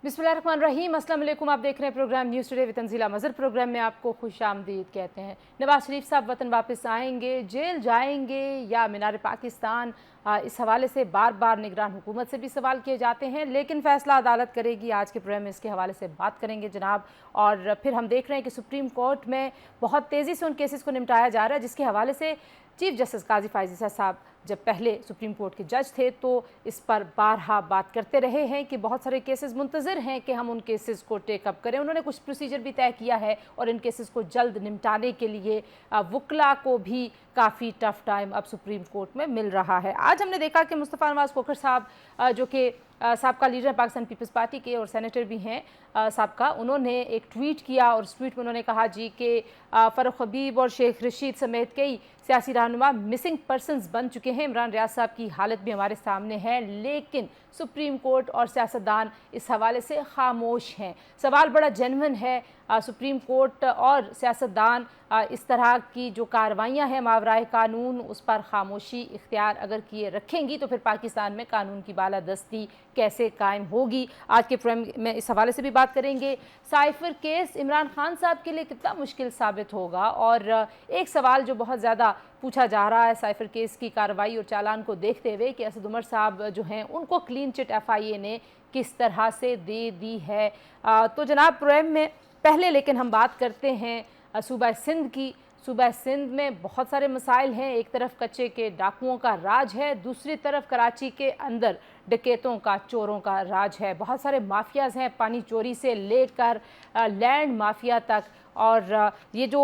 बिस्मिल्लाहिर्रहमानिर्रहीम। अस्सलाम वालेकुम। आप देख रहे हैं program news today with Tanzeela Mazhar. Program में आपको खुशामदीद कहते हैं। नवाज शरीफ साहब वतन वापस आएंगे, जेल जाएंगे या मीनार पाकिस्तान, इस हवाले से बार बार निगरान हुकूमत से भी सवाल किए जाते हैं, लेकिन फ़ैसला अदालत करेगी। आज के प्रोग्राम में इसके हवाले से बात करेंगे जनाब। और फिर हम देख रहे हैं कि सुप्रीम कोर्ट में बहुत तेज़ी से उन केसेस को निपटाया जा रहा है, जिसके हवाले से चीफ जस्टिस काजी फायज़ साहब जब पहले सुप्रीम कोर्ट के जज थे तो इस पर बारहा बात करते रहे हैं कि बहुत सारे केसेस मुंतज़र हैं कि हम उन केसेस को टेकअप करें। उन्होंने कुछ प्रोसीजर भी तय किया है और इन केसेस को जल्द निपटाने के लिए वकला को भी काफ़ी टफ टाइम अब सुप्रीम कोर्ट में मिल रहा है। आज हमने देखा कि मुस्तफ़ा नवाज खोखर साहब, जो कि साबका लीडर पाकिस्तान पीपल्स पार्टी के और सेनेटर भी हैं साबका, उन्होंने एक ट्वीट किया और उस ट्वीट में उन्होंने कहा जी कि फ़ारूक हबीब और शेख रशीद समेत कई सियासी रहनुमा मिसिंग पर्सनस बन चुके हैं। इमरान रियाज साहब की हालत भी हमारे सामने है, लेकिन सुप्रीम कोर्ट और सियासतदान इस हवाले से खामोश हैं। सवाल बड़ा जेन्युइन है। सुप्रीम कोर्ट और सियासतदान इस तरह की जो कार्रवाइयाँ हैं मावराए कानून, उस पर खामोशी इख्तियार अगर किए रखेंगी तो फिर पाकिस्तान में कानून की बालादस्ती कैसे कायम होगी। आज के प्रोग्राम में इस हवाले से भी बात करेंगे। साइफर केस इमरान खान साहब के लिए कितना मुश्किल साबित होगा, और एक सवाल जो बहुत ज़्यादा पूछा जा रहा है साइफर केस की कार्रवाई और चालान को देखते हुए कि असद उमर साहब जो हैं उनको क्लीन चिट FIA ने किस तरह से दे दी है। तो जनाब प्रोग्राम में पहले लेकिन हम बात करते हैं सूबा सिंध की। सूबा सिंध में बहुत सारे मसाइल हैं। एक तरफ कच्चे के डाकुओं का राज है, दूसरी तरफ कराची के अंदर डकैतों का, चोरों का राज है। बहुत सारे माफियाज हैं, पानी चोरी से लेकर लैंड माफिया तक। और ये जो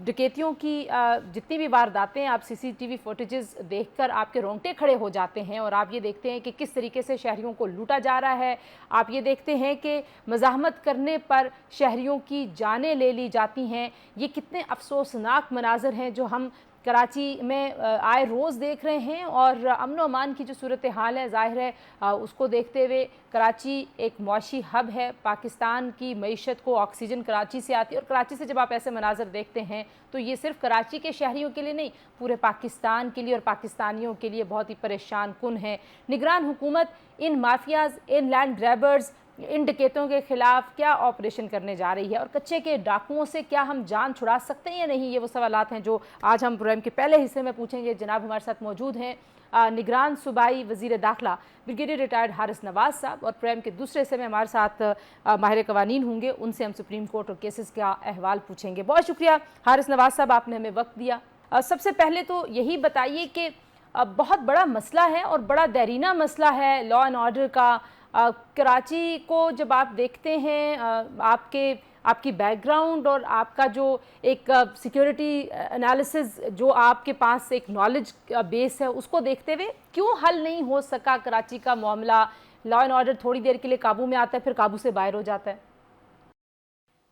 डकैतियों की जितनी भी वारदातें, आप CCTV फुटेजेस देखकर आपके रोंगटे खड़े हो जाते हैं और आप ये देखते हैं कि किस तरीके से शहरियों को लूटा जा रहा है। आप ये देखते हैं कि मज़ाहमत करने पर शहरियों की जानें ले ली जाती हैं। ये कितने अफसोसनाक मनाजर हैं जो हम कराची में आए रोज़ देख रहे हैं। और अमन व अमान की जो सूरत हाल है, ज़ाहिर है उसको देखते हुए कराची एक मुआशी हब है। पाकिस्तान की मईशत को ऑक्सीजन कराची से आती है, और कराची से जब आप ऐसे मनाजर देखते हैं तो ये सिर्फ कराची के शहरियों के लिए नहीं, पूरे पाकिस्तान के लिए और पाकिस्तानियों के लिए बहुत ही परेशान कुन है। निगरान हुकूमत इन माफियाज, इन लैंड ग्रैबर्स, इन डकैतों के खिलाफ क्या ऑपरेशन करने जा रही है, और कच्चे के डाकुओं से क्या हम जान छुड़ा सकते हैं या नहीं, ये वो सवालात हैं जो आज हम प्रोग्राम के पहले हिस्से में पूछेंगे। जनाब हमारे साथ मौजूद हैं निगरान सूबाई वज़ीर दाखिला ब्रिगेडियर रिटायर्ड हारिस नवाज साहब, और प्रोग्राम के दूसरे हिस्से में हमारे साथ माहिर कवानीन होंगे, उनसे हम सुप्रीम कोर्ट और केसेस का अहवाल पूछेंगे। बहुत शुक्रिया हारिस नवाज साहब, आपने हमें वक्त दिया। सबसे पहले तो यही बताइए कि बहुत बड़ा मसला है और बड़ा देरीना मसला है लॉ एंड ऑर्डर का। कराची को जब आप देखते हैं, आपकी बैकग्राउंड और आपका जो एक सिक्योरिटी एनालिसिस जो आपके पास एक नॉलेज बेस है, उसको देखते हुए क्यों हल नहीं हो सका कराची का मामला? लॉ एंड ऑर्डर थोड़ी देर के लिए काबू में आता है, फिर काबू से बाहर हो जाता है।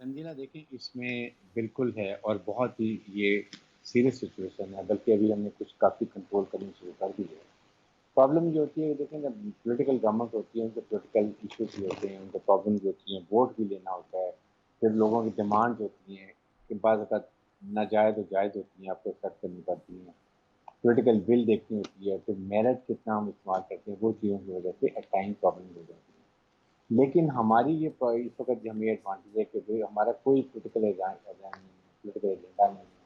तंजीला देखिए, इसमें बिल्कुल है और बहुत ही ये सीरियस सिचुएशन है, बल्कि अभी हमने कुछ काफ़ी कंट्रोल करनी शुरू कर दी है। प्रॉब्लम ये होती है, देखें जब पॉलिटिकल गवर्नमेंट होती है, उनके पॉलिटिकल इश्यूज भी होते हैं, उनके प्रॉब्लम्स होती हैं, वोट भी लेना होता है, फिर लोगों की डिमांड्स होती हैं कि बाज़ औक़ात नाजायज़ और जायज़ होती हैं, आपको एक्सेप्ट करनी पड़ती हैं। पॉलिटिकल विल देखनी होती है, फिर मेरिट कितना हम इस्तेमाल करते हैं, वो चीज़ों की वजह से एट टाइम प्रॉब्लम हो जाती है। लेकिन हमारी ये इस वक्त जो हमें एडवांटेज है कि भाई हमारा कोई पॉलिटिकल एजेंडा नहीं है, पॉलिटिकल एजेंडा नहीं है,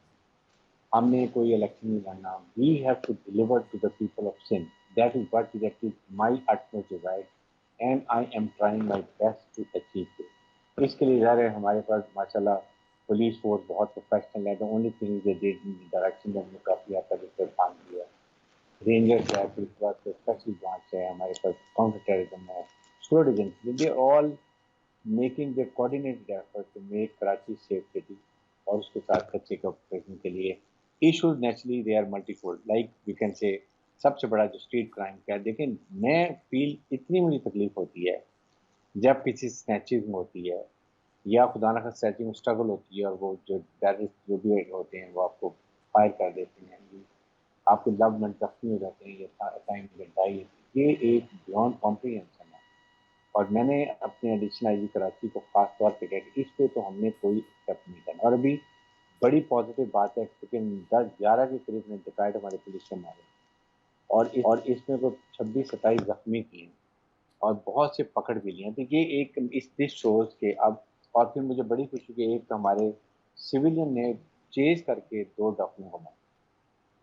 हमने कोई इलेक्शन नहीं लड़ना। We have to deliver to the people of Sindh, that is what is actually my utmost desire and I am trying my best to achieve this. इसके लिए ज़ाहिर है हमारे पास माशाल्लाह पुलिस फोर्स बहुत प्रोफेशनल है। The only thing is the direction हमने काफ़ी हद तक इस पर काम किया। रेंजर्स है, फिर उसके बाद स्पेशल ब्रांच है, हमारे पास काउंटर टेररिज्म है, security agency, they all making the coordinated effort to make Karachi safe city. और उसके साथ कच्चे के ऑपरेशन के लिए issues naturally they are multifold, like we can say सबसे बड़ा जो स्ट्रीट क्राइम का है। देखिए, मैं फील इतनी मुझे तकलीफ होती है जब किसी स्नैचिंग होती है या खुदा न खास्ता स्नैचिंग में स्ट्रगल होती है और वो जो टेररिस्ट जो भी होते हैं वो आपको फायर कर देते हैं, आपके लव वन जख्मी हो जाते हैं, या टाइम डाई। ये एक बियॉन्ड कॉम्प्रीहेंशन है। और मैंने अपने एडिशनल आईजी कराची को खास तौर पे कहा कि इस पे तो हमने कोई एक्सेप्ट नहीं करना। और अभी बड़ी पॉजिटिव बात है क्योंकि 10-11 के करीब ने डिकाइड हमारे पुलिस के मारे, और इसमें को 26-27 जख्मी किए हैं। और बहुत से पकड़ भी लिए हैं। तो ये एक इस दिस शोज के अब, और फिर मुझे बड़ी खुशी कि एक तो हमारे सिविलियन ने चेज करके 2 डॉक्टरों को मारा।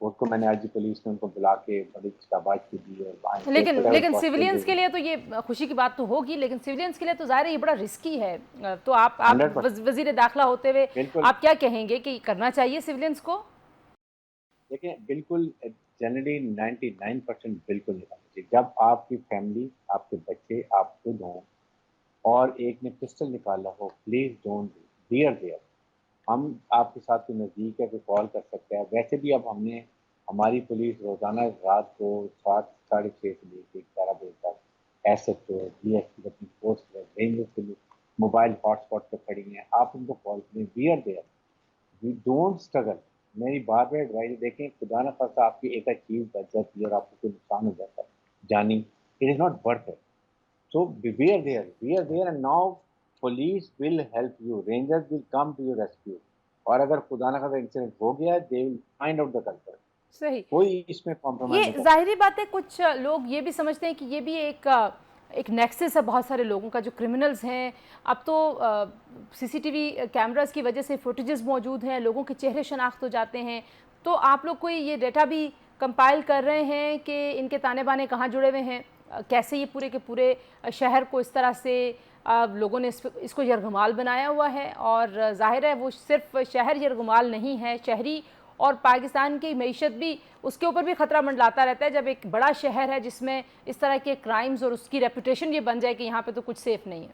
उसको मैंने आज पुलिस ने उनको बुला के बड़ी शाबाशी दी और आई सेड लेकिन व्हाटएवर लेकिन सिविलियंस के पॉसिबल। लिए तो ये खुशी की बात तो होगी, लेकिन सिविलियंस के लिए तो ज़ाहिर है ये बड़ा रिस्की है। तो आप 100% वज़ीर दाखिला होते हुए बिल्कुल। आप क्या कहेंगे कि करना चाहिए सिविलियंस को? देखिए बिल्कुल जनरली 99% बिल्कुल नहीं करना चाहिए। जब आपकी फैमिली, आपके बच्चे, आप खुद हों और एक ने पिस्टल निकाला हो, प्लीज डोंट बियर देयर। हम आपके साथ कोई नज़दीक है, कोई कॉल कर सकता है। वैसे भी अब हमने हमारी पुलिस रोज़ाना रात को 7 साढ़े 6 से लेके 11 बजे तक एसएचओ, डीएसपी अपनी फोर्स है, रेंजर्स के लिए मोबाइल हॉटस्पॉट पे खड़ी हैं। आप उनको कॉल करें, we are there, we don't struggle. मेरी बार बार एडवाइस देखें, खुदा न खास्ता आपकी एक चीज़ बच जाती है और आपको कोई नुकसान हो जाता है जानी, it is not worth it. So we are there and now police will help you, rangers will come to your rescue। और अगर खुदा ना खास्ता इंसिडेंट हो गया है, they will find out the culprit। सही। कोई इसमें कॉम्प्रोमाइज ये नहीं कर ज़ाहिर-सी बात है, कुछ लोग ये भी समझते हैं कि ये भी एक नेक्सस है बहुत सारे लोगों का जो क्रिमिनल्स हैं। अब तो सीसीटीवी कैमरास की वजह से फुटेजेस मौजूद हैं, लोगों के चेहरे शनाख्त हो जाते हैं। तो आप लोग कोई ये डेटा भी कंपाइल कर रहे हैं कि इनके ताने-बाने कहाँ जुड़े हुए हैं? कैसे ये पूरे के पूरे शहर को इस तरह से लोगों ने इसको यरगमाल बनाया हुआ है? और ज़ाहिर है वो सिर्फ़ शहर यरगमाल नहीं है, शहरी और पाकिस्तान की मईशत भी, उसके ऊपर भी ख़तरा मंडलाता रहता है जब एक बड़ा शहर है जिसमें इस तरह के क्राइम्स और उसकी रेपुटेशन ये बन जाए कि यहाँ पे तो कुछ सेफ नहीं है।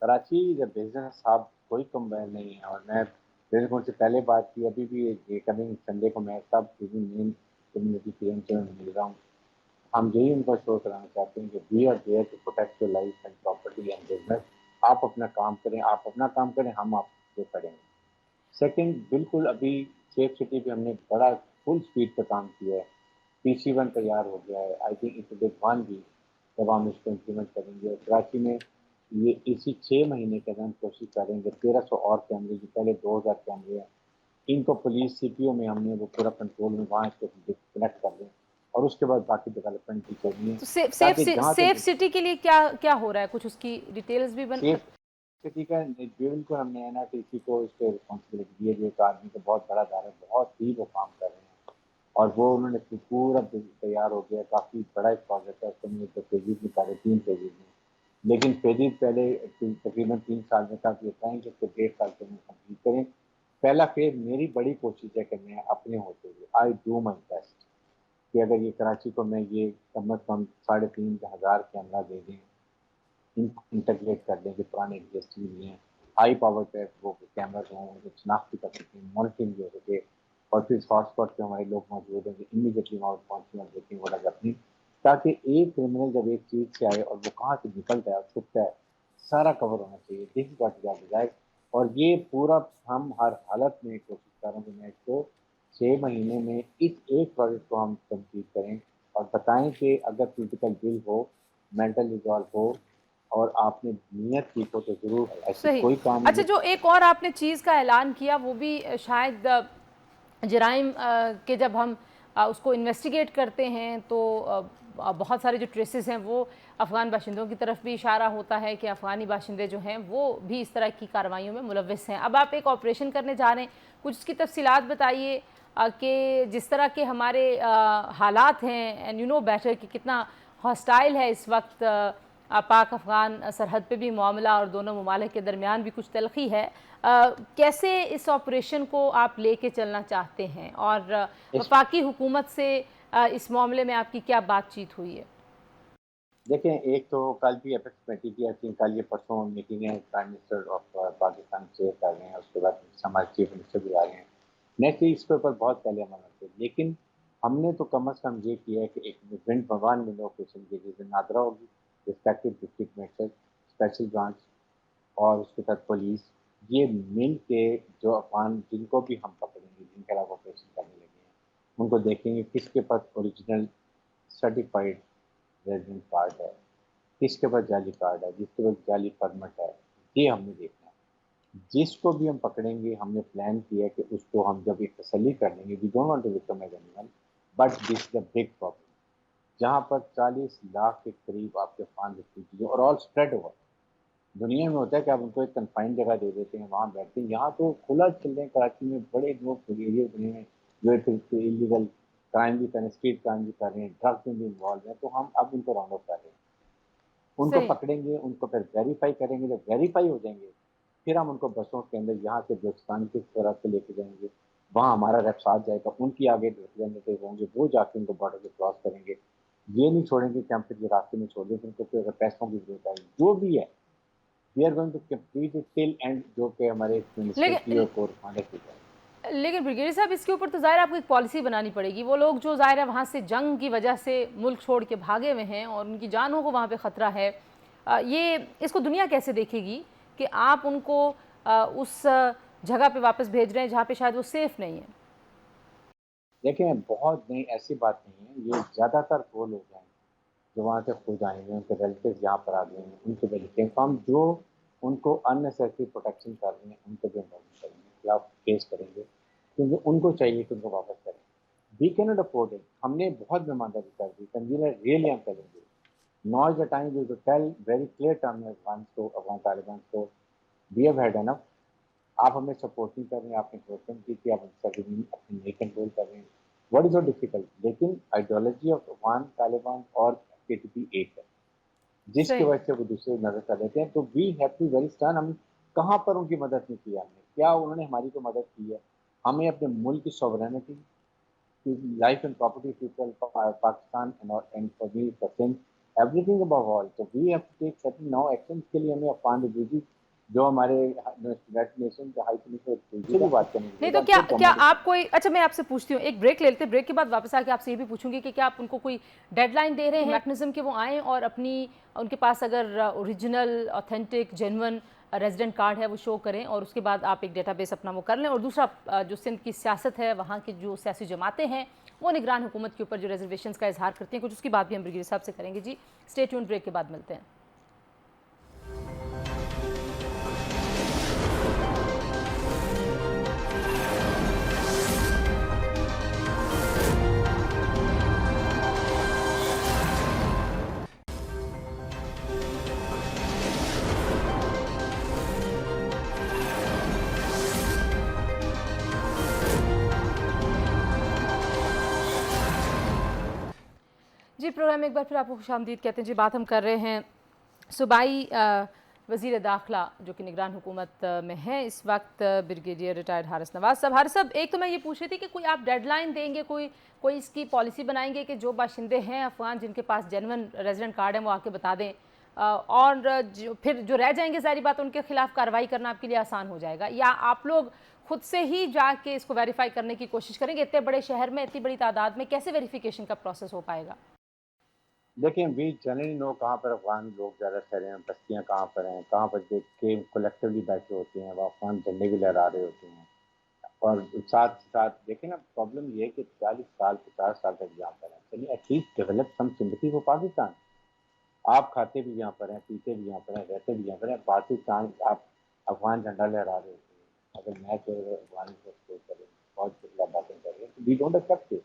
कराची इज बिजनेस हब, कोई कंबाइन नहीं है। और मैं जैसे उनसे पहले बात की, अभी भी ये कमिंग संडे को मैं सब मेन कम्युनिटी फ्रेंड से मिल रहा हूँ। हम यही उनको शो कराना चाहते हैं कि we are there to protect your life and property and business. आप अपना काम करें, आप अपना काम करें, हम आपको करेंगे। सेकंड, बिल्कुल अभी सेफ सिटी पे हमने बड़ा फुल स्पीड पे काम किया है। पीसी 1 तैयार हो गया है। I think it will 1 week जब हम इसको इम्प्लीमेंट करेंगे। और कराची में ये इसी 6 महीने के अंदर हम कोशिश करेंगे 1300 और कैमरे, जो पहले 2000 कैमरे हैं, इनको पुलिस सीपीओ में हमने वो पूरा कंट्रोल में वहाँ इसको कनेक्ट कर दें। और उसके बाद बाकी डेवलपमेंट भी करनी है, तो सेफ सेफ ताकि जहाँ सेफ तक सिटी के लिए क्या क्या हो रहा है? कुछ उसकी डिटेल्स भी बन सेफ सिटी का बिल्कुल हमने एनआरटीसी को इस पर रिस्पॉन्सिबिलिटी दी है। जो एक आदमी का बहुत बड़ा दायरा है, बहुत ही वो काम कर रहे हैं और वो उन्होंने पूरा तैयार हो गया। काफ़ी बड़ा एक प्रोजेक्ट है, उसको हमने 2 पेजेज निकाले, 3 पेजेज में। लेकिन पेजेज पहले तकरीबन 3 साल में था, ये टाइम कि उसको 1.5 साल के अंदर कंप्लीट करें। पहला फेज मेरी बड़ी कोशिश है कि मैं अपने होते हुए आई डू माई बेस्ट कि अगर ये कराची को मैं ये कम अज़ कम 3,500 कैमरा दे दें, इंटीग्रेट कर दें, कि पुराने डीएसटीवी भी हैं, हाई पावर पे वो कैमराज हों, उनको शनाख्त भी कर सकें, मॉनिटरिंग भी हो सके। और फिर हॉटस्पॉट पे हमारे लोग मौजूद हैं कि इमीडिएटली वहाँ पहुँचें और देखें वो लगा अपनी, ताकि एक क्रिमिनल जब एक चीज़ से आए और वो कहाँ से निकलता है और छुपता है, सारा कवर होना चाहिए। This is what we are desire. और ये पूरा हम हर हालत में कोशिश कर रहे हैं कि मैं इसको 6 महीने में इस एक प्रोजेक्ट को हम कंप्लीट करें। और बताएं कि अगर पॉलिटिकल विल हो, मेंटल रिजॉल्व हो और आपने नीयत की तो ज़रूर ऐसी सही। कोई काम अच्छा, नहीं। जो एक और आपने चीज़ का ऐलान किया वो भी शायद जराइम के जब हम उसको इन्वेस्टिगेट करते हैं तो बहुत सारे जो ट्रेसेस हैं वो अफ़गान बाशिंदों की तरफ भी इशारा होता है कि अफ़गानी बाशिंदे जो हैं वो भी इस तरह की कार्रवाइयों में मुलव्वस हैं। अब आप एक ऑपरेशन करने जा रहे हैं, कुछ उसकी तफसीलात बताइए कि जिस तरह के हमारे हालात हैं, एंड यू नो बेटर कि कितना हॉस्टाइल है इस वक्त पाक अफ़गान सरहद पे भी मामला और दोनों ममालिक के दरमियान भी कुछ तलखी है। कैसे इस ऑपरेशन को आप लेके चलना चाहते हैं और इस वफाकी हुकूमत से इस मामले में आपकी क्या बातचीत हुई है? देखें, एक तो कल भी अपेक्स कमेटी की आई थिंक कल ये परसों मीटिंग है, प्राइम मिनिस्टर ऑफ पाकिस्तान से कर रहे हैं, उसके बाद हमारे चीफ मिनिस्टर भी आ रहे हैं। नेक्स्ट इसके ऊपर बहुत पहले हम आते थे, लेकिन हमने तो कम अज़ कम ये किया है कि एक विंड भगवान में लोकेशन की जैसे नादरा होगी, respective district minister, special branch और उसके साथ पुलिस, ये मिल के जो अफगान जिनको भी हम पकड़ेंगे, जिनके खिलाफ ऑपरेशन करने लगे हैं, उनको देखेंगे किसके पास ओरिजिनल सर्टिफाइड रेजिडेंट कार्ड है, किसके पास जाली कार्ड है, जिसके पास जाली परमिट है। ये हमने देखना है। जिसको भी हम पकड़ेंगे, हमने प्लान किया है कि उसको हम जब एक तसल्ली कर लेंगे, we don't want to victimize anyone, but this is a big problem. जहाँ पर 40 लाख के करीब आपके अफ़गान रिफ्यूजी और ऑल स्प्रेड ओवर। दुनिया में होता है कि आप उनको एक कन्फाइंड जगह दे देते हैं, वहाँ बैठते हैं। यहाँ तो खुला चल रहे हैं, कराची में बड़े लोग एरिया बने हैं, जो एक इलीगल क्राइम भी कर रहे हैं, स्ट्रीट क्राइम भी कर रहे हैं, ड्रग्स में भी इन्वॉल्व हैं, तो हम अब उनको राउंड अप कर रहे हैं। उनको सही। पकड़ेंगे, उनको फिर वेरीफाई करेंगे, जब वेरीफाई हो जाएँगे, फिर हम उनको बसों के अंदर यहाँ से बलूचिस्तान की तरफ से लेके जाएँगे। वहाँ हमारा रैप साथ जाएगा, उनकी आगे रिप्रेजेंटेटिव होंगे, वो जाके उनको बॉर्डर पे क्रॉस करेंगे। ये नहीं छोड़ेंगे कि हम फिर ये रास्ते में छोड़ दें, फिर उनको फिर अगर पैसों की ज़रूरत आए, जो भी है, we are going to complete it till end जो कि हमारे मिनिस्टर की लेकिन और कोर कमांडर की है। लेकिन ब्रिगेडियर साहब, इसके ऊपर तो ज़ाहिर है आपको एक पॉलिसी बनानी पड़ेगी। वो लोग जो ज़ाहिर है वहाँ से जंग की वजह से मुल्क छोड़ के भागे हुए हैं और उनकी जानों को वहाँ पे ख़तरा है, ये इसको दुनिया कैसे देखेगी कि आप उनको उस जगह पे वापस भेज रहे हैं जहाँ पे शायद वो सेफ़ नहीं है? देखिए, बहुत नहीं, ऐसी बात नहीं है, ये ज़्यादातर वो लोग हैं जो वहाँ से खुद आए हैं, उनके रिलेटिव्स यहाँ पर आ गए हैं, उनके बेनिफिट तो हम जो उनको अननेसेसरी प्रोटेक्शन कर रहे हैं, उनको भी इन्वॉल्व करेंगे, खिलाफ केस करेंगे, क्योंकि उनको चाहिए कि उनको वापस करें। We can not afford it. हमने बहुत मेहमानदारी कर दी, तंजीला रियली हम करेंगे। Now is the time we to tell very clear term में अफगान तालिबान को वी हैव हैड एनफ। आप हमें सपोर्ट नहीं कर रहे हैं, आपने घोषणा की कि आप सरजमीन अपनी नहीं कंट्रोल कर रहे हैं। What is so difficult? लेकिन आइडियोलॉजी ऑफ अफगान तालिबान और केटीपी एक है, जिसकी सही। वजह से वो दूसरे की मदद कर लेते हैं। तो we have to very stern. हम कहाँ पर उनकी मदद नहीं की हमने? क्या उन्होंने हमारी तो मदद की है? हमें अपने मुल्क की sovereignty, life and property people for Pakistan and for me for Sindh, everything above all. So we have to take certain now actions के लिए हमें अफगान रिफ्यूजी जो हमारे यूनाइटेड नेशन के हाई कमिश्नर से भी बात करनी नहीं चाहिए। तो हम क्या खुद क्या गवर्नमेंट आप कोई, अच्छा मैं आपसे पूछती हूँ, एक ब्रेक ले लेते हैं, ब्रेक के बाद वापस आके आपसे ये भी पूछूंगी कि क्या आप उनको कोई डेडलाइन दे रहे हैं मैकेनिज्म कि वो आएँ और अपनी, उनके पास अगर original authentic genuine resident card है वो शो करें और उसके बाद आप एक डेटाबेस अपना वो कर लें। और दूसरा, जो सिंध की सियासत है, वहाँ की जो सियासी जमातें हैं वो निगरान हुकूमत के ऊपर जो रिजर्वेशन का इजहार करती हैं, कुछ उसकी बात भी हम ब्रिगेडियर साहब से करेंगे। जी स्टे ट्यून्ड, ब्रेक के बाद मिलते हैं। जी प्रोग्राम में एक बार फिर आपको खुशामदीद कहते हैं। जी बात हम कर रहे हैं सूबाई वज़ीर दाखिला जो कि निगरान हुकूमत में है इस वक्त, ब्रिगेडियर रिटायर्ड हारिस नवाज़ साहब। हारिस साहब, एक तो मैं ये पूछ रही थी कि कोई आप डेडलाइन देंगे, कोई कोई इसकी पॉलिसी बनाएंगे कि जो बाशिंदे हैं अफ़गान जिनके पास जेन्युइन रेजिडेंट कार्ड है वो आके बता दें, और जो फिर जो रह जाएंगे ज़ाहिर बात उनके खिलाफ कार्रवाई करना आपके लिए आसान हो जाएगा, या आप लोग खुद से ही जाके इसको वेरीफाई करने की कोशिश करेंगे? इतने बड़े शहर में इतनी बड़ी तादाद में कैसे वेरिफिकेशन का प्रोसेस हो पाएगा? देखिए, वी जनरली नो कहाँ पर अफगान लोग ज़्यादा ठहरे हैं, बस्तियाँ कहाँ पर हैं, कहाँ पर देख के कलेक्टिवली बैठे होते हैं, वो अफगान झंडे भी लहरा रहे होते हैं। और साथ साथ देखें ना, प्रॉब्लम ये है कि 40 साल 50 साल तक यहाँ पर है, चलिए at least develop some sympathy for Pakistan. आप खाते भी यहाँ पर हैं, पीते भी यहाँ पर हैं, रहते भी यहाँ पर हैं, पाकिस्तान आप अफ़गान झंडा लहरा रहे होते हैं। अगर मैच हो अफ़गान को सपोर्ट करें, बहुत खिलाफ बातें कर रहे हैं, तो वी डोंट एक्सेप्ट इट।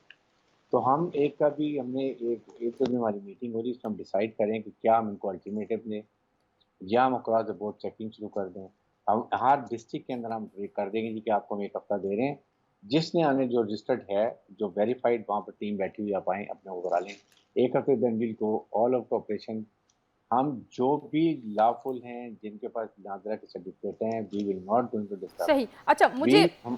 तो हम एक का भी हमने एक तो भी हमारी मीटिंग हो रही है, इसमें हम डिसाइड करें कि क्या हम इनको अल्टरनेटिव दें या हम अक्रॉस द बोर्ड चेकिंग शुरू कर दें। हम हर डिस्ट्रिक्ट के अंदर हम ये कर देंगे जी कि आपको हम 1 हफ्ता दे रहे हैं। जिसने आने जो रजिस्टर्ड है, जो वेरिफाइड वहाँ पर टीम बैठी हुई आप आएँ, अपने वो करा लें। 1 हफ्ते then will go all of operation. हम जो भी लॉफुल हैं, जिनके पास नाज़रा के सर्टिफिकेट हैं, we will not going to disturb सही। देम। अच्छा वी मुझे हम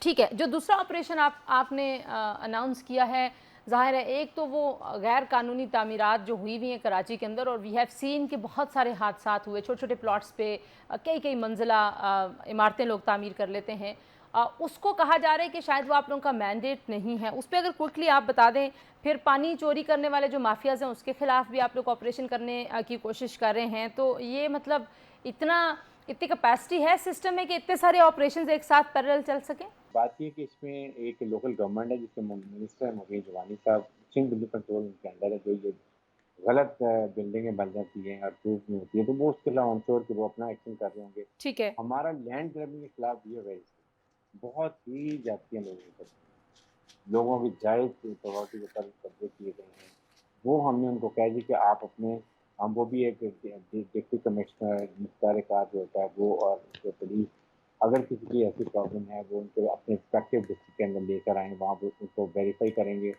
ठीक है, जो दूसरा ऑपरेशन आपने अनाउंस किया है, ज़ाहिर है एक तो वो गैर कानूनी तामीरात जो हुई हुई हैं कराची के अंदर, और वी हैव सीन कि बहुत सारे हादसात हुए छोटे छोटे प्लॉट्स पे, कई कई मंजिला इमारतें लोग तामीर कर लेते हैं। उसको कहा जा रहा है कि शायद वो आप लोगों का मैंडेट नहीं है, उस पर अगर क्विकली आप बता दें। फिर पानी चोरी करने वाले जो माफियाज हैं उसके खिलाफ भी आप लोग ऑपरेशन करने की कोशिश कर रहे हैं, तो ये मतलब इतना इतनी कैपेसिटी है सिस्टम में कि इतने सारे ऑपरेशंस एक साथ पैरेलल चल सकें? बात ये है कि इसमें एक लोकल गवर्नमेंट है जिसके मिनिस्टर हैं मुकेश जवानी साहब, सिंध बिल्कुल कंट्रोल उनके अंडर है। जो ये गलत बिल्डिंगें बन जाती हैं और प्रूफ नहीं होती है, तो वो उसके खिलाफ हम श्योर कि वो अपना एक्शन कर रहे होंगे। ठीक है। हमारा लैंड ग्रैबिंग के खिलाफ ये है, बहुत ही जातियाँ लोगों के, लोगों की जायज़ प्रॉपर्टी के ऊपर कब्जे किए गए हैं। वो हमने उनको कह दी कि आप अपने हम वो भी एक डिप्टी कमिश्नर मुख्तार काद जो होता है वो और जो पुलिस अगर किसी की ऐसी प्रॉब्लम है वो उनको अपने रिस्पेक्टिव डिस्ट्रिक्ट के अंदर लेकर आएंगे, वहाँ वो उनको वेरीफाई करेंगे।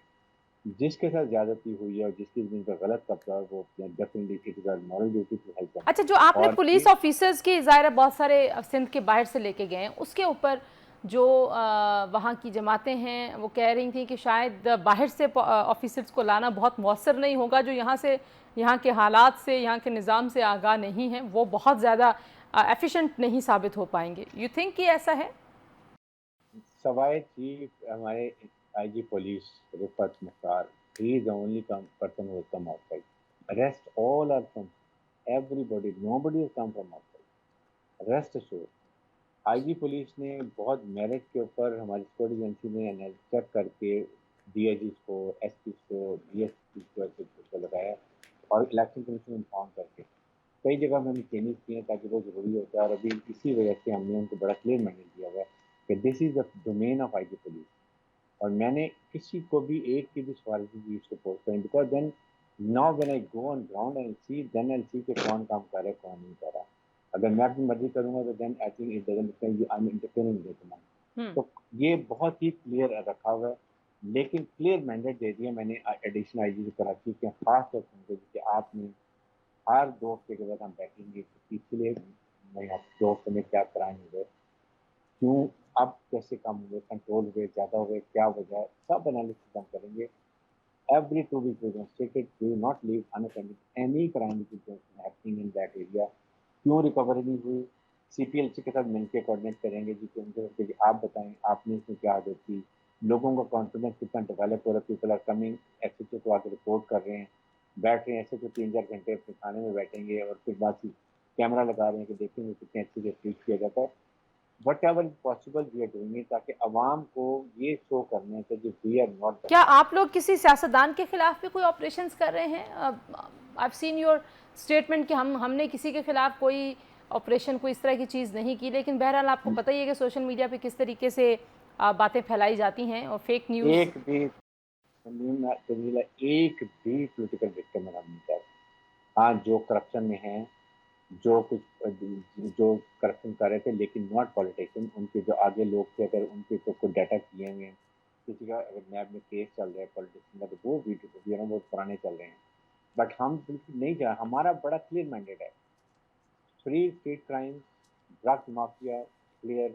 जिसके साथ ज़्यादती हुई है और जिसकी ज़मीन पर गलत कब्जा है वो definitely it is our moral duty to help them. अच्छा, जो आपने और पुलिस ये ऑफिसर्स की ज़ाहिर है बहुत सारे सिंध के बाहर से लेके गए हैं, उसके ऊपर जो वहाँ की जमातें हैं वो कह रही थी कि शायद बाहर से ऑफिसर्स को लाना बहुत मौसर नहीं होगा, जो यहाँ से, यहाँ के हालात से, यहाँ के निज़ाम से आगाह नहीं है, वो बहुत ज़्यादा एफिशिएंट नहीं साबित हो पाएंगे। यू थिंक कि ऐसा है? सवाए चीफ हमारे IG police Rifat Mukhtar, he is the only person who has come outside. Rest all are from everybody, nobody has come from outside. Rest assured, IG police ने बहुत मेरिट के ऊपर हमारी सिक्योरिटी एजेंसी ने चेक करके डीआईजी को, SP को, DSP को, एसपी को लगाया और इलेक्शन कमीशन में इन्फॉर्म करके कई जगह हमने चेंजेस किए हैं ताकि वो ज़रूरी होता है। और अभी इसी वजह से हमने उनको बड़ा क्लियर मैंडेट दिया हुआ है कि this is the domain of IG police. और मैंने किसी को भी एक की भी सिफारिश की इसको पोस्ट करें, because then now when I go on ground and see, then I see कि कौन काम कर रहा है कौन नहीं कर रहा। अगर मैं अपनी मर्जी करूंगा तो then I think it doesn't depend, I am interfering with the. तो ये बहुत ही क्लियर रखा हुआ है, लेकिन क्लियर मैंडेट दे दिया मैंने एडिशनल आईजी कराची के खास तौर पर कि आपने हर 2 हफ्ते के बाद हम बैठेंगे कि पिछले मैं आप 2 हफ्ते में क्या क्राइम हुए, क्यों अब कैसे कम हुए, कंट्रोल हुए, ज़्यादा हुए, क्या वजह है, सब एनालिसिस हम करेंगे। Every 2 weeks we demonstrated we will not leave unattended any crime which is happening in that area। क्यों रिकवरी नहीं हुई, सीपीएलसी के साथ मिलकर कोऑर्डिनेट करेंगे जी कि उनके आप बताएं आपने इसमें क्या आदत की, लोगों का कॉन्फिडेंस कितना डेवलप हो रहा है, पीपल आर कमिंग, एसएचओ को आकर रिपोर्ट कर रहे हैं, बैठ रहे हैं एसएचओ 3-4 घंटे अपने थाने में बैठेंगे और फिर बाद कैमरा लगा रहे हैं कि देखेंगे कितने अच्छे से ट्रीट किया जाता है। Whatever is possible we are doing it ताकि आवाम को ये शो करने के जो वी आर नॉट। क्या आप लोग किसी सियासतदान के खिलाफ भी कोई ऑपरेशंस कर रहे हैं? आई सीन योर स्टेटमेंट कि हमने किसी के खिलाफ कोई ऑपरेशन, कोई इस तरह की चीज़ नहीं की, लेकिन बहरहाल आपको पता ही है कि सोशल मीडिया पे किस तरीके से बातें फैलाई जाती हैं और फेक न्यूज़। एक भी तंजीला एक भी पॉलिटिकल विक्टिम में नहीं था। हाँ, जो करप्शन में हैं, जो कुछ जो करप्शन कर रहे थे लेकिन नॉट पॉलिटिशियन, उनके जो आगे लोग थे अगर उनके तो कोई डाटा किए हुए हैं, किसी का अगर नैब में केस चल रहा है पॉलिटिशियन का तो वो वीडियो बहुत पुराने चल रहे हैं। बट हम बिल्कुल नहीं जा, हमारा बड़ा क्लियर मैंडेट है, free street crime, drugs mafia clear,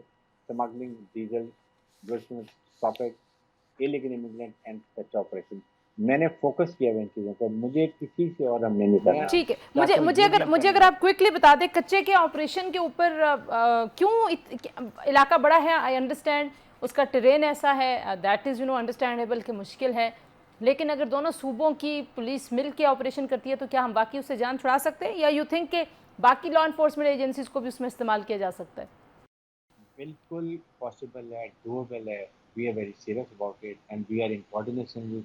smuggling, diesel, stop it, illegal immigrant and such operation. मैंने फोकस किया इन चीज़ों पर, मुझे किसी से और हमने नहीं करना। ठीक है, मुझे अगर आप क्विकली बता दें कच्चे के ऑपरेशन के ऊपर क्यों इलाका बड़ा है, आई अंडरस्टैंड उसका टेरेन ऐसा है, दैट इज़ अंडरस्टैंडेबल कि मुश्किल है, लेकिन अगर दोनों सूबों की पुलिस मिल के ऑपरेशन करती है तो क्या हम बाकी उससे जान छुड़ा सकते हैं, या यू थिंक के बाकी लॉ इन्फोर्समेंट एजेंसीज को भी उसमें इस्तेमाल किया जा सकता है? बिल्कुल पॉसिबल है, डूएबल है। We are very serious about it and we are in coordination with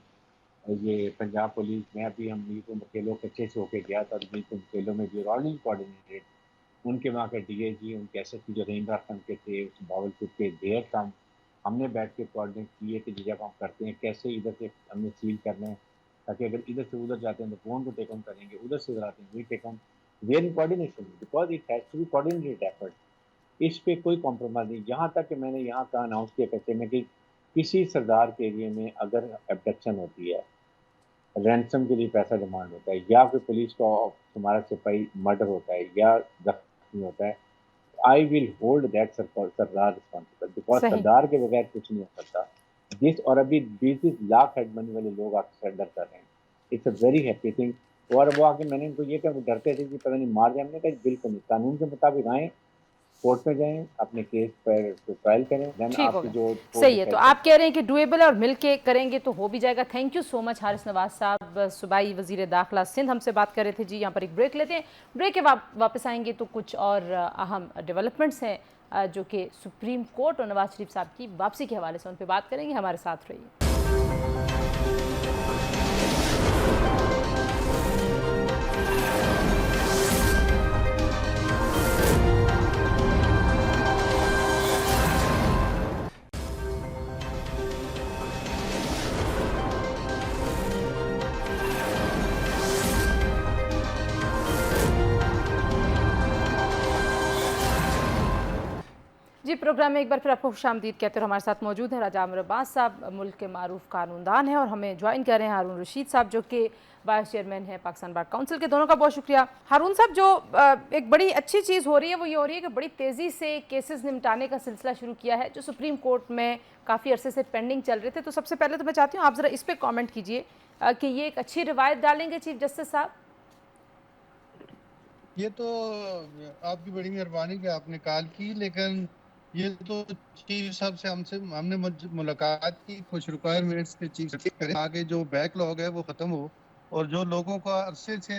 ये पंजाब पुलिस। मैं अभी हम मीरपुर मकेलो कच्चे से होके गया था, मीरपुर मकेलो में वी आर ऑलरेडी कोऑर्डिनेटेड। उनके वहाँ के डीआईजी, उनके एसएसपी जो रेंज रास्ता के थे बावलपुर के, देर काम हमने बैठ के कोऑर्डिनेट किए कि जब हम करते हैं कैसे इधर से हमने सील करना है ताकि अगर इधर से उधर जाते हैं तो फोन को टेक ऑन करेंगे, उधर से उधर आते हैं we take on. We are in coordination because it has to be coordinated effort. इस पे कोई कॉम्प्रोमाइज़ नहीं। यहाँ तक कि मैंने यहाँ का अनाउंस किया कच्चे में कि किसी सरदार के एरिया में अगर एब्डक्शन होती है, रैंसम के लिए पैसा डिमांड होता है, या फिर पुलिस का हमारा सिपाही मर्डर होता है या जख्मी होता है, I will hold that sardar responsible, because सरदार के बगैर कुछ नहीं हो सकता। जिस और अभी 20 लाख हेड मनी वाले लोग आके सरेंडर कर रहे हैं, it's a very happy thing. और वो आके मैंने उनको ये कहा, डरते थे कि पता नहीं मार जाए, हमने कहा बिल्कुल नहीं, कानून के मुताबिक आए, कोर्ट में जाएं, अपने केस पर ट्रायल करें, देन आपकी जो सही है। तो आप कह रहे हैं कि डुएबल और मिल के करेंगे तो हो भी जाएगा। Thank you so much Haris Nawaz साहब, सूबाई वजीर दाखिला सिंध, हमसे बात कर रहे थे जी। यहाँ पर एक ब्रेक लेते हैं, ब्रेक के वापस आएंगे तो कुछ और अहम डेवलपमेंट्स हैं जो कि सुप्रीम कोर्ट और नवाज शरीफ साहब की वापसी के हवाले से, उन पर बात करेंगे। हमारे साथ रहिए। प्रोग्राम में एक बार फिर आपको खुशामदीद कहते हुए हमारे साथ मौजूद हैं राजा आमिर अब्बास साहब, मुल्क के मारूफ कानूनदान हैं, और हमें ज्वाइन कर रहे हैं हारून रशीद साहब जो कि वाइस चेयरमैन हैं पाकिस्तान बार काउंसिल के। दोनों का बहुत शुक्रिया। हारून साहब, जो एक बड़ी अच्छी चीज़ हो रही है वो ये हो रही है कि बड़ी तेज़ी से केसेस निपटाने का सिलसिला शुरू किया है जो सुप्रीम कोर्ट में काफ़ी अरसे से पेंडिंग चल रहे थे। तो सबसे पहले तो मैं चाहती हूँ आप ज़रा इस पर कॉमेंट कीजिए कि ये एक अच्छी रिवायत डालेंगे चीफ जस्टिस साहब? ये तो आपकी बड़ी मेहरबानी कि आपने कॉल की, लेकिन ये तो चीफ साहब से हमने मुलाकात की, कुछ रिक्वायरमेंट्स के चीफ करें आगे जो बैकलॉग है वो ख़त्म हो, और जो लोगों का अरसे से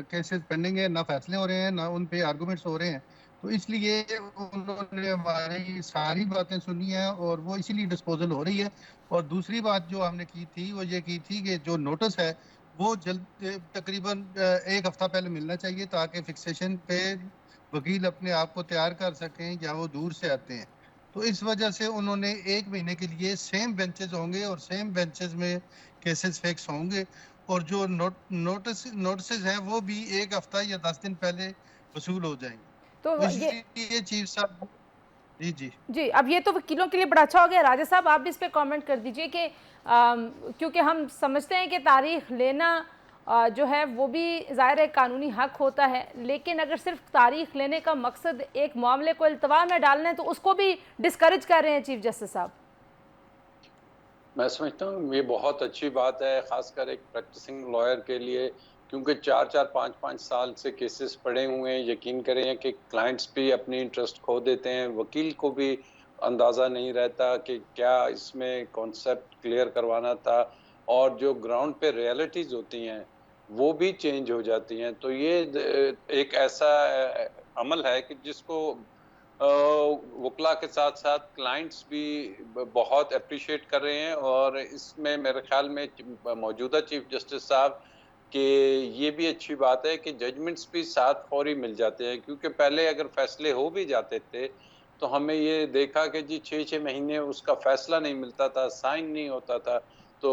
केसेस पेंडिंग है, ना फैसले हो रहे हैं ना उन पे आर्गूमेंट्स हो रहे हैं, तो इसलिए उन्होंने हमारी सारी बातें सुनी है और वो इसीलिए डिस्पोजल हो रही है। और दूसरी बात जो हमने की थी वो ये की थी कि जो नोटिस है वो जल्द तकरीबन एक हफ्ता पहले मिलना चाहिए ताकि फिक्सेशन पे वकील अपने आप को तैयार कर सकें या वो दूर से आते हैं। तो इस वजह से उन्होंने 1 महीने के लिए सेम बेंचेस होंगे और सेम बेंचेस में केसेस फिक्स होंगे, और जो नोटिस है वो भी 1 हफ्ता या 10 दिन पहले वसूल हो जाएंगे। तो तो ये इसलिए चीफ साहब जी जी, अब ये तो वकीलों के लिए बड़ा अच्छा हो गया। राजा साहब, आप भी इस पे कमेंट कर दीजिए कि क्योंकि हम समझते हैं कि तारीख लेना जो है वो भी ज़ाहिर है कानूनी हक होता है, लेकिन अगर सिर्फ तारीख लेने का मकसद एक मामले को इल्तवा में डालना है तो उसको भी डिस्करेज कर रहे हैं चीफ जस्टिस साहब। मैं समझता हूँ ये बहुत अच्छी बात है, खासकर एक प्रैक्टिसिंग लॉयर के लिए, क्योंकि 4-4, 5-5 साल से केसेस पड़े हुए हैं। यकीन करें कि क्लाइंट्स भी अपनी इंटरेस्ट खो देते हैं, वकील को भी अंदाज़ा नहीं रहता कि क्या इसमें कॉन्सेप्ट क्लियर करवाना था, और जो ग्राउंड पे रियलिटीज़ होती हैं वो भी चेंज हो जाती हैं। तो ये एक ऐसा अमल है कि जिसको वकला के साथ साथ क्लाइंट्स भी बहुत अप्रिशिएट कर रहे हैं, और इसमें मेरे ख्याल में मौजूदा चीफ जस्टिस साहब के ये भी अच्छी बात है कि जजमेंट्स भी साथ फौरी मिल जाते हैं, क्योंकि पहले अगर फैसले हो भी जाते थे तो हमें ये देखा कि जी 6-6 महीने उसका फैसला नहीं मिलता था, साइन नहीं होता था। तो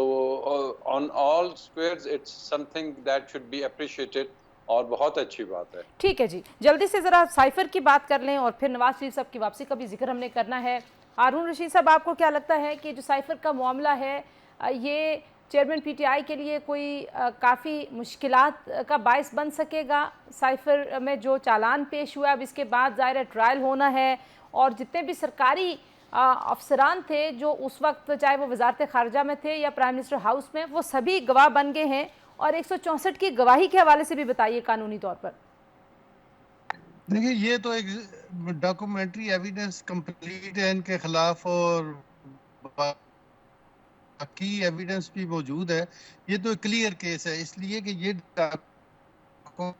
on all squares it's something that should be appreciated, और बहुत अच्छी बात है। ठीक है जी, जल्दी से ज़रा साइफर की बात कर लें और फिर नवाज शरीफ साहब की वापसी का भी जिक्र हमने करना है। हारून रशीद साहब, आपको क्या लगता है कि जो साइफर का मामला है ये चेयरमैन पीटीआई के लिए कोई काफ़ी मुश्किलात का बायस बन सकेगा? साइफर में जो चालान पेश हुआ, अब इसके बाद ज़ाहिर है ट्रायल होना है, और जितने भी सरकारी अफसरान थे जो उस वक्त चाहे वो वजारत खारजा में थे या प्राइम मिनिस्टर हाउस में, वो सभी गवाह बन गए हैं, और 164 की गवाही के हवाले से भी बताइए कानूनी तौर पर। देखिए, ये तो एक डॉक्यूमेंट्री एविडेंस कंप्लीट है इनके खिलाफ, और बाकी एविडेंस भी मौजूद है। ये तो क्लियर केस है, इसलिए कि ये डॉक्यूमेंट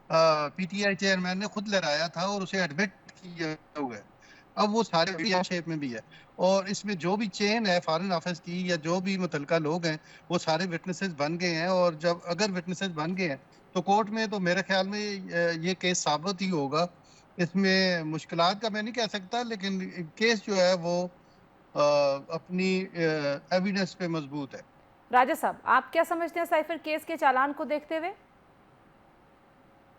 पीटीआई चेयरमैन ने खुद लहराया था और उसे एडमिट किया हुआ है। अब वो सारे शेप में भी है, और इसमें जो भी चेन है फॉरेन ऑफिस की या जो भी मुतलका लोग हैं वो सारे विटनेसेस बन गए हैं, और जब अगर विटनेसेस बन गए हैं तो कोर्ट में तो मेरे ख्याल में ये केस साबित ही होगा। इसमें मुश्किलात का मैं नहीं कह सकता, लेकिन केस जो है वो अपनी एविडेंस पे मजबूत है। राजा साहब, आप क्या समझते हैं साइफर केस के चालान को देखते हुए?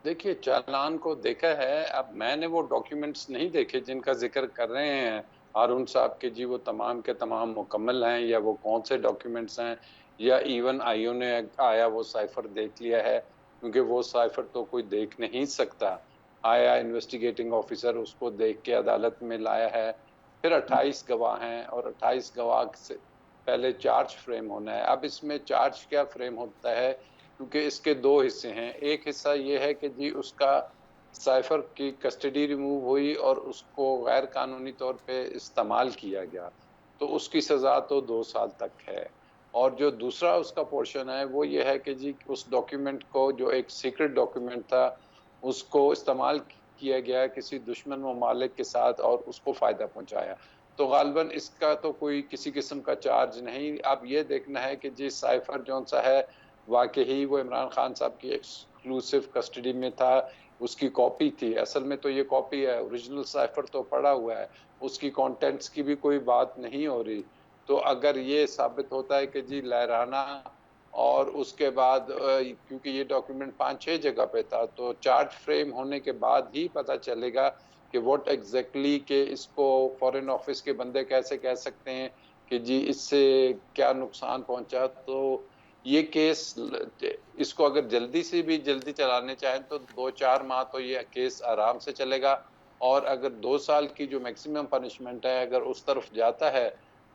देखिए, चालान को देखा है, अब मैंने वो डॉक्यूमेंट्स नहीं देखे जिनका जिक्र कर रहे हैं हारून साहब के जी, वो तमाम के तमाम मुकम्मल हैं या वो कौन से डॉक्यूमेंट्स हैं, या इवन आईओ ने आया वो साइफर देख लिया है, क्योंकि वो साइफर तो कोई देख नहीं सकता। आया इन्वेस्टिगेटिंग ऑफिसर, उसको देख के अदालत में लाया है। फिर 28 गवाह हैं, और 28 गवाह से पहले चार्ज फ्रेम होना है। अब इसमें चार्ज क्या फ्रेम होता है, क्योंकि इसके 2 हिस्से हैं। एक हिस्सा ये है कि जी उसका साइफर की कस्टडी रिमूव हुई और उसको गैर कानूनी तौर पे इस्तेमाल किया गया, तो उसकी सज़ा तो 2 साल तक है। और जो दूसरा उसका पोर्शन है वो ये है कि जी उस डॉक्यूमेंट को, जो एक सीक्रेट डॉक्यूमेंट था, उसको इस्तेमाल किया गया किसी दुश्मन ममालिक के साथ और उसको फ़ायदा पहुंचाया। तो गालिबन इसका तो कोई किसी किस्म का चार्ज नहीं। अब ये देखना है कि जी साइफर जौन सा है वाकई वो इमरान खान साहब की एक्सक्लूसिव कस्टडी में था, उसकी कॉपी थी। असल में तो ये कॉपी है, ओरिजिनल साइफर तो पड़ा हुआ है, उसकी कंटेंट्स की भी कोई बात नहीं हो रही। तो अगर ये साबित होता है कि जी लहराना, और उसके बाद क्योंकि ये डॉक्यूमेंट 5-6 जगह पे था, तो चार्ज फ्रेम होने के बाद ही पता चलेगा कि व्हाट एग्जैक्टली कि इसको फॉरेन ऑफिस के बंदे कैसे कह सकते हैं कि जी इससे क्या नुकसान पहुंचा। तो ये केस इसको अगर जल्दी से भी जल्दी चलाने चाहें तो 2-4 माह तो ये केस आराम से चलेगा, और अगर 2 साल की जो मैक्सिमम पनिशमेंट है अगर उस तरफ जाता है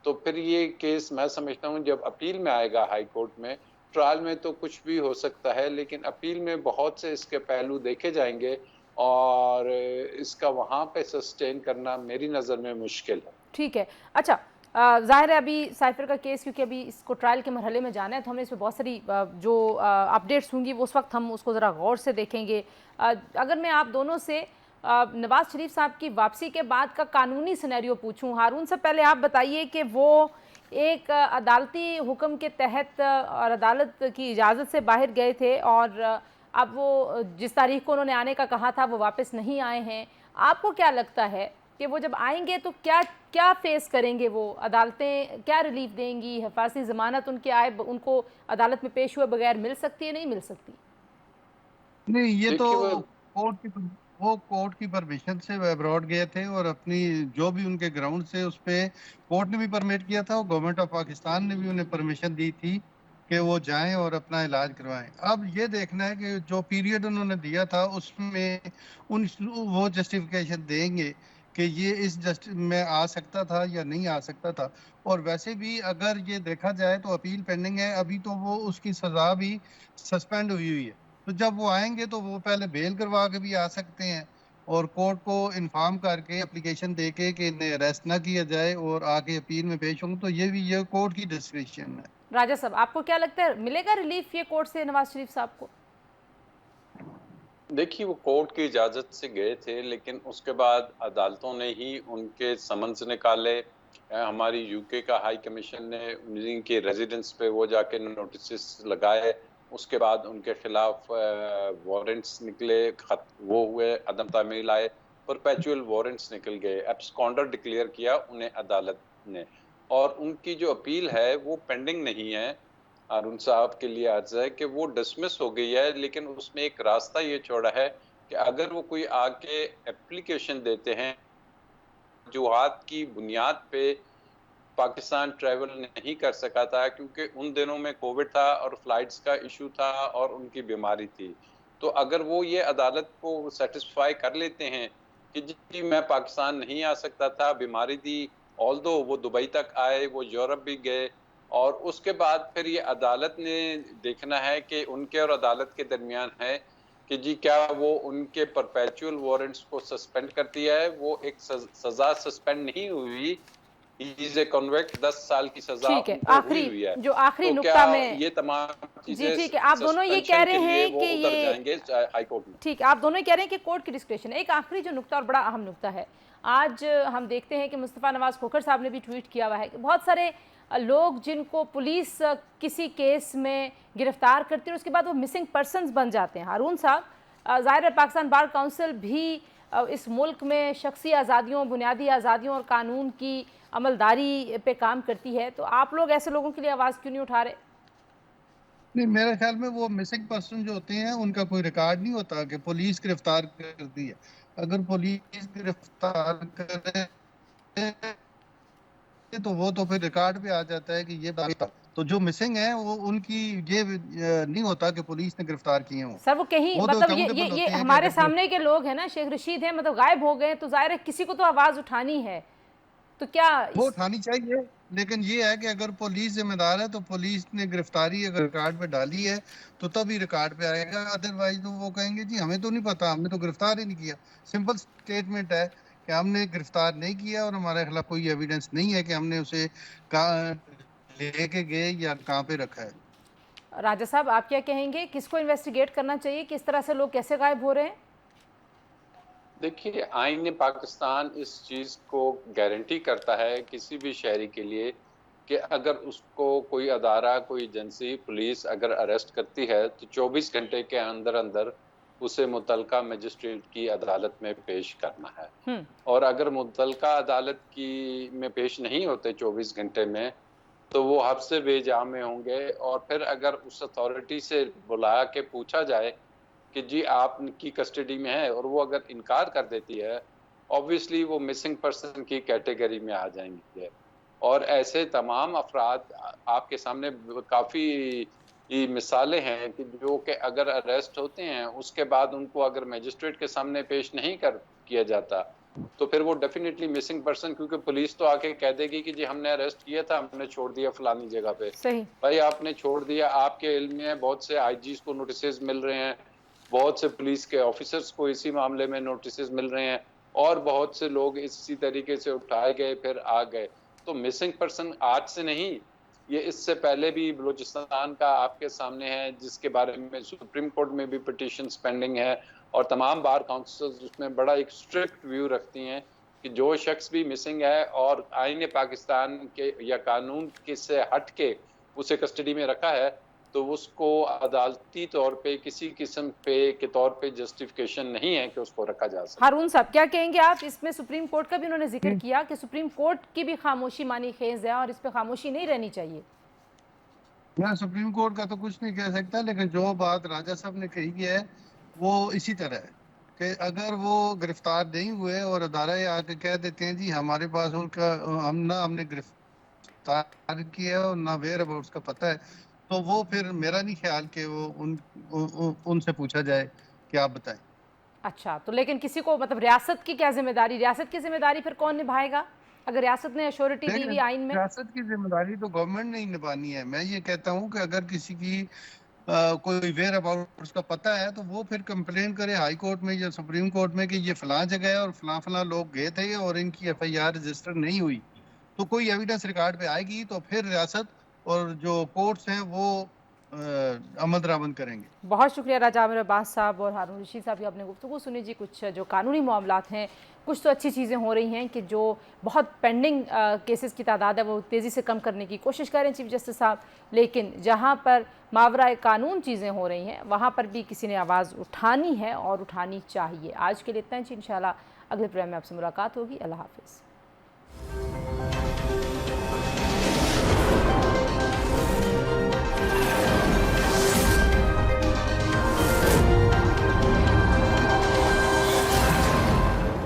तो फिर ये केस मैं समझता हूँ जब अपील में आएगा हाई कोर्ट में, ट्रायल में तो कुछ भी हो सकता है, लेकिन अपील में बहुत से इसके पहलू देखे जाएंगे और इसका वहां पे सस्टेन करना मेरी नज़र में मुश्किल है। ठीक है। अच्छा, ज़ाहिर है अभी साइफर का केस क्योंकि अभी इसको ट्रायल के मरहले में जाना है, तो हमने इसमें बहुत सारी जो अपडेट्स होंगी वो उस वक्त हम उसको ज़रा गौर से देखेंगे। अगर मैं आप दोनों से नवाज़ शरीफ साहब की वापसी के बाद का कानूनी सिनेरियो पूछूं, हारून से पहले आप बताइए कि वो एक अदालती हुक्म के तहत और अदालत की इजाज़त से बाहर गए थे, और अब वो जिस तारीख को उन्होंने आने का कहा था वो वापस नहीं आए हैं। आपको क्या लगता है कि वो जब आएंगे तो क्या क्या फेस करेंगे? वो अदालतें क्या रिलीफ देंगी? हिफाजती ज़मानत उनके आए उनको अदालत में पेश हुए बगैर मिल सकती है, नहीं मिल सकती? नहीं, ये तो देखिए वो कोर्ट की परमिशन से अब्रॉड गए थे और अपनी जो भी उनके ग्राउंड से उस पे कोर्ट ने भी परमिट किया था और गवर्नमेंट ऑफ पाकिस्तान ने भी उन्हें परमिशन दी थी कि वो जाएं और अपना इलाज करवाएं। अब ये देखना है कि जो पीरियड उन्होंने दिया था उसमें उन वो जस्टिफिकेशन देंगे कि ये इस जस्ट में आ सकता था या नहीं आ सकता था। और वैसे भी अगर ये देखा जाए तो अपील पेंडिंग है अभी, तो वो उसकी सजा भी सस्पेंड हुई हुई है। तो जब वो आएंगे तो वो पहले बेल करवा के भी आ सकते हैं और कोर्ट को इन्फॉर्म करके एप्लीकेशन दे के कि इन्हें अरेस्ट ना किया जाए और आके अपील में पेश होंगे, तो ये कोर्ट की डिस्क्रिप्शन है। राजा साहब, आपको क्या लगता है मिलेगा रिलीफ ये कोर्ट से नवाज शरीफ साहब को? देखिए वो कोर्ट की इजाज़त से गए थे, लेकिन उसके बाद अदालतों ने ही उनके समन्स निकाले। हमारी यूके का हाई कमीशन ने उनके रेजिडेंस पे वो जाके नोटिस लगाए, उसके बाद उनके खिलाफ वारंट्स निकले, खत वो हुए, अदम तामील आए, परपेचुअल वारंट्स निकल गए, एब्सकॉन्डर डिक्लेयर किया उन्हें अदालत ने, और उनकी जो अपील है वो पेंडिंग नहीं है। अरुण साहब के लिए अर्ज है कि वो डिसमिस हो गई है, लेकिन उसमें एक रास्ता ये छोड़ा है कि अगर वो कोई आके एप्लीकेशन देते हैं वजूहात की बुनियाद पे पाकिस्तान ट्रैवल नहीं कर सका था क्योंकि उन दिनों में कोविड था और फ्लाइट्स का इशू था और उनकी बीमारी थी, तो अगर वो ये अदालत को सेटिस्फाई कर लेते हैं कि जी मैं पाकिस्तान नहीं आ सकता था, बीमारी थी, ऑल्दो वो दुबई तक आए, वो यूरोप भी गए, और उसके बाद फिर ये अदालत ने देखना है कि उनके और अदालत के दरमियान है कि जी क्या वो उनके परपेचुअल वारंट्स को सस्पेंड करती है। वो एक सजा सस्पेंड नहीं हुई, इज ए कन्विक्ट, 10 साल की सजा ठीक है, उनको आखिरी हुई है। जो आखिरी तो नुक्ता क्या में ये तमाम जी चीजें ठीक है, आप दोनों ये कह सस्पेंशन रहे के लिए हैं वो कि उतर ये जाएंगे हाई कोर्ट में? ठीक है, आप दोनों ही कह रहे हैं कि कोर्ट की डिस्क्रिप्शन है। एक आखिरी जो नुक्ता और बड़ा अहम नुक्ता है, आज हम देखते हैं कि मुस्तफ़ा नवाज़ खोखर साहब ने भी ट्वीट किया हुआ है कि बहुत सारे लोग जिनको पुलिस किसी केस में गिरफ्तार करती है और उसके बाद वो मिसिंग पर्सनस बन जाते हैं। हारून साहब, ज़ाहिर है पाकिस्तान बार काउंसिल भी इस मुल्क में शख्सी आज़ादियों, बुनियादी आज़ादियों और कानून की अमलदारी पे काम करती है, तो आप लोग ऐसे लोगों के लिए आवाज़ क्यों नहीं उठा रहे? नहीं, मेरे ख्याल में वो मिसिंग पर्सन जो होते हैं उनका कोई रिकॉर्ड नहीं होता कि पुलिस गिरफ्तार करती है। अगर पुलिस गिरफ्तार करे तो वो तो फिर रिकॉर्ड पे आ जाता है कि ये बात, तो जो मिसिंग है वो उनकी ये नहीं होता कि पुलिस ने गिरफ्तार किए हों। सर वो कहीं वो तो मतलब अकाउंटेबल ये होते हैं कि हमारे अगर सामने के लोग हैं ना, शेख रशीद हैं, मतलब गायब हो गए, तो जाहिर है किसी को तो आवाज़ उठानी है, तो क्या वो उठानी चाहिए, लेकिन ये है कि अगर पुलिस जिम्मेदार है तो पुलिस ने गिरफ्तारी अगर रिकॉर्ड पे डाली है तो तभी रिकॉर्ड पे आएगा, अदरवाइज तो वो कहेंगे जी हमें तो नहीं पता, हमने तो गिरफ्तार ही नहीं किया। सिंपल स्टेटमेंट है कि हमने गिरफ्तार नहीं किया और हमारे खिलाफ कोई एविडेंस नहीं है कि हमने उसे कहाँ लेके गए या कहाँ पे रखा है। राजा साहब आप क्या कहेंगे, किसको इन्वेस्टिगेट करना चाहिए, किस तरह से लोग कैसे गायब हो रहे हैं? देखिए आईन पाकिस्तान इस चीज़ को गारंटी करता है किसी भी शहरी के लिए कि अगर उसको कोई अदारा, कोई एजेंसी, पुलिस अगर अरेस्ट करती है तो 24 घंटे के अंदर अंदर उसे मुतलका मजिस्ट्रेट की अदालत में पेश करना है, और अगर मुतलका अदालत की में पेश नहीं होते 24 घंटे में तो वो हब्से बेजा में होंगे, और फिर अगर उस अथॉरिटी से बुला के पूछा जाए कि जी आपकी कस्टडी में है और वो अगर इनकार कर देती है ऑब्वियसली वो मिसिंग पर्सन की कैटेगरी में आ जाएंगे। और ऐसे तमाम अफराद आपके सामने काफ़ी मिसालें हैं कि जो कि अगर अरेस्ट होते हैं उसके बाद उनको अगर मजिस्ट्रेट के सामने पेश नहीं किया जाता तो फिर वो डेफिनेटली मिसिंग पर्सन, क्योंकि पुलिस तो आके कह देगी कि जी हमने अरेस्ट किया था, हमने छोड़ दिया फलानी जगह पे। सही। भाई आपने छोड़ दिया, आपके इल्म में बहुत से आईजीज को नोटिस मिल रहे हैं, बहुत से पुलिस के ऑफिसर्स को इसी मामले में नोटिस मिल रहे हैं, और बहुत से लोग इसी तरीके से उठाए गए फिर आ गए। तो मिसिंग पर्सन आज से नहीं, ये इससे पहले भी बलूचिस्तान का आपके सामने है, जिसके बारे में सुप्रीम कोर्ट में भी पिटीशन पेंडिंग है, और तमाम बार काउंसिल्स उसमें बड़ा एक स्ट्रिक्ट व्यू रखती हैं कि जो शख्स भी मिसिंग है और आईन पाकिस्तान के या कानून के से हट के उसे कस्टडी में रखा है तो उसको अदालती तौर पे किसी किस्म के तौर पे जस्टिफिकेशन नहीं है कि उसको रखा जा सके। हारून साहब, क्या कहेंगे आप इसमें? सुप्रीम कोर्ट का भी उन्होंने जिक्र किया कि सुप्रीम कोर्ट की भी खामोशी मानी खेज है और इस पे खामोशी नहीं रहनी चाहिए। मैं सुप्रीम कोर्ट का तो कुछ नहीं कह सकता, लेकिन जो बात राजा साहब ने कही है वो इसी तरह है कि अगर वो गिरफ्तार नहीं हुए और अदारा आके कह देते हैं जी हमारे पास उनका हमने गिरफ्तार किया और ना वेयर अबाउट का पता है, तो वो फिर मेरा नहीं ख्याल कि वो उनसे पूछा जाए कि आप बताएं। अच्छा, तो लेकिन किसी को मतलब रियासत की क्या जिम्मेदारी? रियासत की जिम्मेदारी फिर कौन निभाएगा अगर रियासत ने अश्योरिटी दी हुई आइन में? रियासत की जिम्मेदारी तो गवर्नमेंट ने ही निभानी है। मैं ये कहता हूँ कि अगर किसी की कोई वेयर अबाउट उसका पता है तो वो फिर कंप्लेन करे हाई कोर्ट में या सुप्रीम कोर्ट में कि ये फलां जगह है और फलां लोग गए थे और इनकी एफआईआर रजिस्टर नहीं हुई, तो कोई एविडेंस रिकॉर्ड पे आएगी तो फिर रियासत और जो कोर्ट्स हैं वो अमल दरामद करेंगे। बहुत शुक्रिया राजा आमिर अब्बास साहब और हारून रशीद साहब की आपने गुफ्तगू सुनी जी। कुछ जो कानूनी मामलात हैं, कुछ तो अच्छी चीज़ें हो रही हैं कि जो बहुत पेंडिंग केसेस की तादाद है वो तेज़ी से कम करने की कोशिश कर रहे हैं चीफ जस्टिस साहब, लेकिन जहाँ पर मावरा कानून चीज़ें हो रही हैं वहाँ पर भी किसी ने आवाज़ उठानी है और उठानी चाहिए। आज के लिए इतना ही, इंशाल्लाह अगले प्रोग्राम में आपसे मुलाकात होगी। अल्लाह हाफिज़।